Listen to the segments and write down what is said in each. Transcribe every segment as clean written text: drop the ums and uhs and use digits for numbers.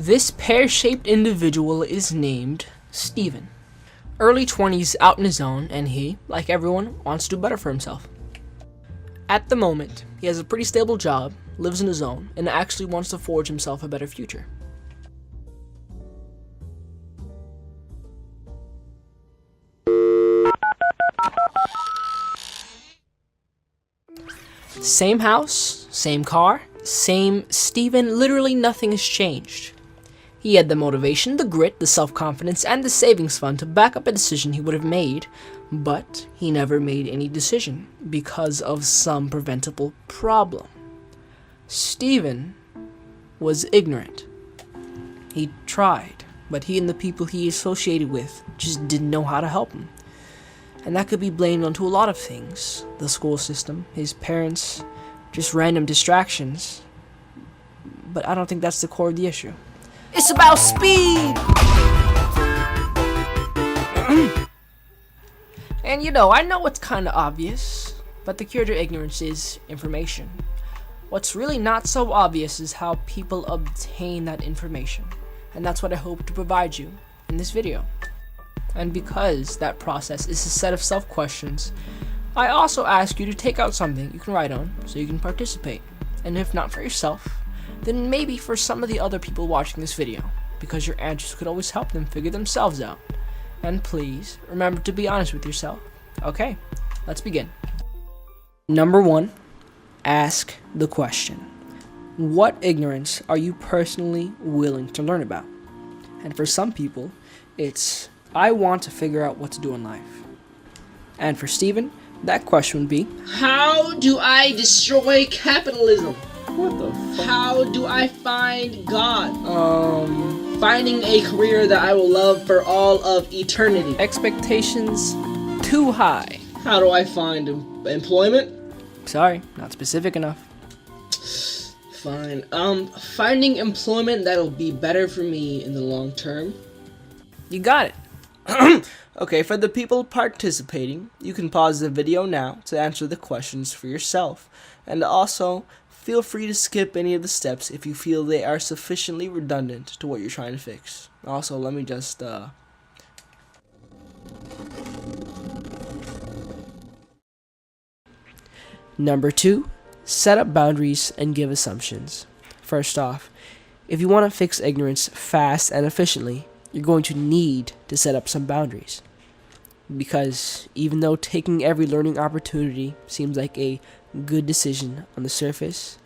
This pear-shaped individual is named Steven. Early 20s, out in his zone, and he, like everyone, wants to do better for himself. At the moment, he has a pretty stable job, lives in his zone, and actually wants to forge himself a better future. Same house, same car, same Steven, literally nothing has changed. He had the motivation, the grit, the self-confidence, and the savings fund to back up a decision he would have made, but he never made any decision because of some preventable problem. Steven was ignorant. He tried, but he and the people he associated with just didn't know how to help him. And that could be blamed onto a lot of things. The school system, his parents, just random distractions. But I don't think that's the core of the issue. It's about speed! And I know it's kinda obvious, but the cure to ignorance is information. What's really not so obvious is how people obtain that information. And that's what I hope to provide you in this video. And because that process is a set of self-questions, I also ask you to take out something you can write on so you can participate. And if not for yourself, then maybe for some of the other people watching this video, because your answers could always help them figure themselves out. And please, remember to be honest with yourself. Okay, let's begin. Number 1, ask the question. What ignorance are you personally willing to learn about? And for some people, it's, I want to figure out what to do in life. And for Steven, that question would be, how do I destroy capitalism? What the fuck? How do I find God? Finding a career that I will love for all of eternity. Expectations too high. How do I find employment? Sorry, not specific enough. Fine. Finding employment that'll be better for me in the long term. You got it. Okay, for the people participating, you can pause the video now to answer the questions for yourself. And also, feel free to skip any of the steps if you feel they are sufficiently redundant to what you're trying to fix. Also, let me just, Number 2, set up boundaries and give assumptions. First off, if you want to fix ignorance fast and efficiently, you're going to need to set up some boundaries. Because even though taking every learning opportunity seems like a good decision on the surface,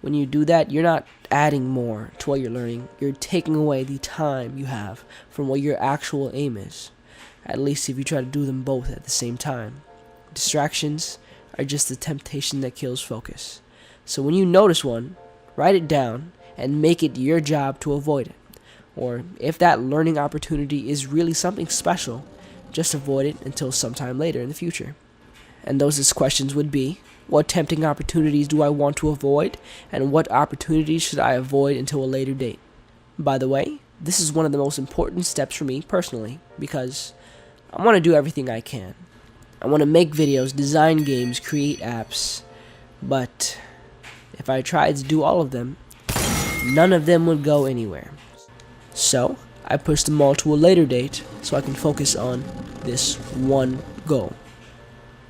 when you do that, you're not adding more to what you're learning. You're taking away the time you have from what your actual aim is. At least if you try to do them both at the same time. Distractions are just the temptation that kills focus. So when you notice one, write it down and make it your job to avoid it. Or if that learning opportunity is really something special, just avoid it until sometime later in the future. And those questions would be, what tempting opportunities do I want to avoid? And what opportunities should I avoid until a later date? By the way, this is one of the most important steps for me personally, because I want to do everything I can. I want to make videos, design games, create apps, but if I tried to do all of them, none of them would go anywhere. So, I pushed them all to a later date so I can focus on this one goal: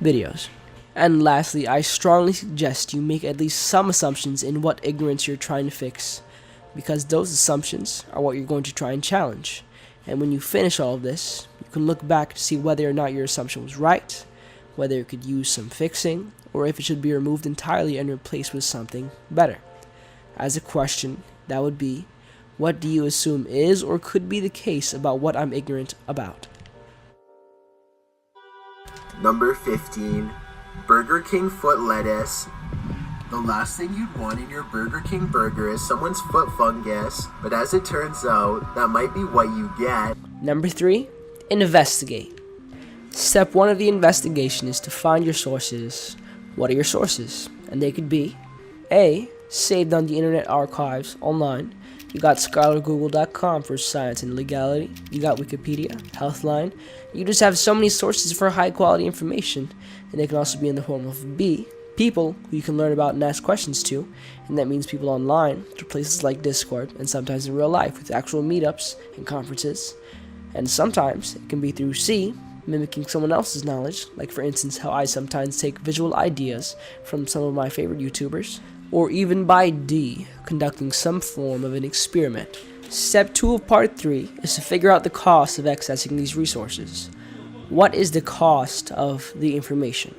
videos. And lastly, I strongly suggest you make at least some assumptions in what ignorance you're trying to fix, because those assumptions are what you're going to try and challenge. And when you finish all of this, you can look back to see whether or not your assumption was right, whether it could use some fixing, or if it should be removed entirely and replaced with something better. As a question, that would be, what do you assume is or could be the case about what I'm ignorant about? Number 15. Burger King foot lettuce. The last thing you'd want in your Burger King burger is someone's foot fungus, but as it turns out, that might be what you get. Number 3, investigate. Step 1 of the investigation is to find your sources. What are your sources? And they could be A, saved on the Internet Archives online. You got scholargoogle.com for science and legality. You got Wikipedia, Healthline. You just have so many sources for high quality information, and they can also be in the form of B, people who you can learn about and ask questions to, and that means people online through places like Discord and sometimes in real life with actual meetups and conferences. And sometimes it can be through C, mimicking someone else's knowledge, like for instance how I sometimes take visual ideas from some of my favorite YouTubers, or even by D, conducting some form of an experiment. Step 2 of part 3 is to figure out the cost of accessing these resources. What is the cost of the information?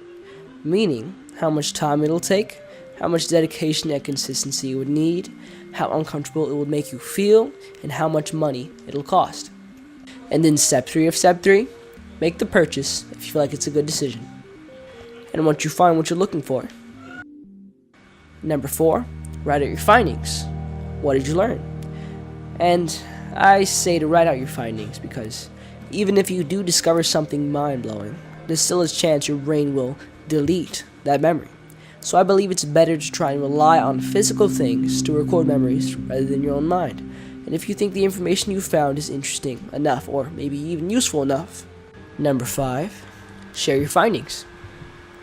Meaning, how much time it'll take, how much dedication and consistency you would need, how uncomfortable it would make you feel, and how much money it'll cost. And then step 3 of step 3, make the purchase if you feel like it's a good decision. And once you find what you're looking for. Number 4, write out your findings. What did you learn? And I say to write out your findings because even if you do discover something mind-blowing, there's still a chance your brain will delete that memory. So I believe it's better to try and rely on physical things to record memories rather than your own mind. And if you think the information you found is interesting enough, or maybe even useful enough. Number 5, share your findings.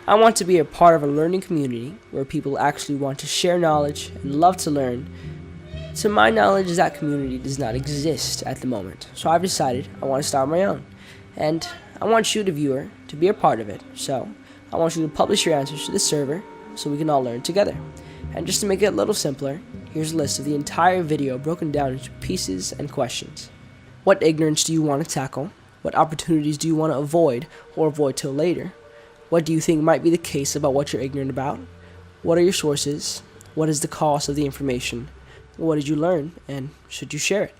I want to be a part of a learning community where people actually want to share knowledge and love to learn. To my knowledge, that community does not exist at the moment, so I've decided I want to start my own. And I want you, the viewer, to be a part of it. So I want you to publish your answers to the server so we can all learn together. And just to make it a little simpler, here's a list of the entire video broken down into pieces and questions. What ignorance do you want to tackle? What opportunities do you want to avoid or avoid till later? What do you think might be the case about what you're ignorant about? What are your sources? What is the cost of the information? What did you learn, and should you share it?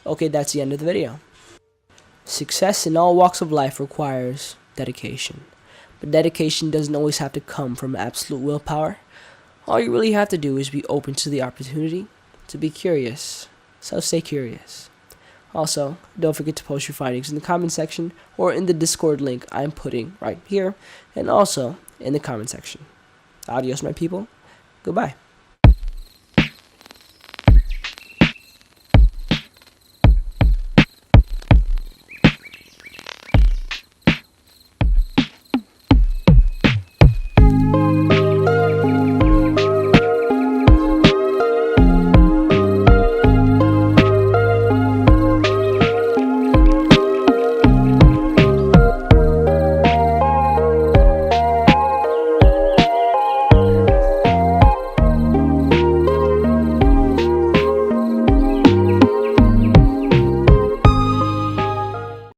Okay, that's the end of the video. Success in all walks of life requires dedication. But dedication doesn't always have to come from absolute willpower. All you really have to do is be open to the opportunity, to be curious. So stay curious. Also, don't forget to post your findings in the comment section or in the Discord link I'm putting right here, and also in the comment section. Adios, my people. Goodbye.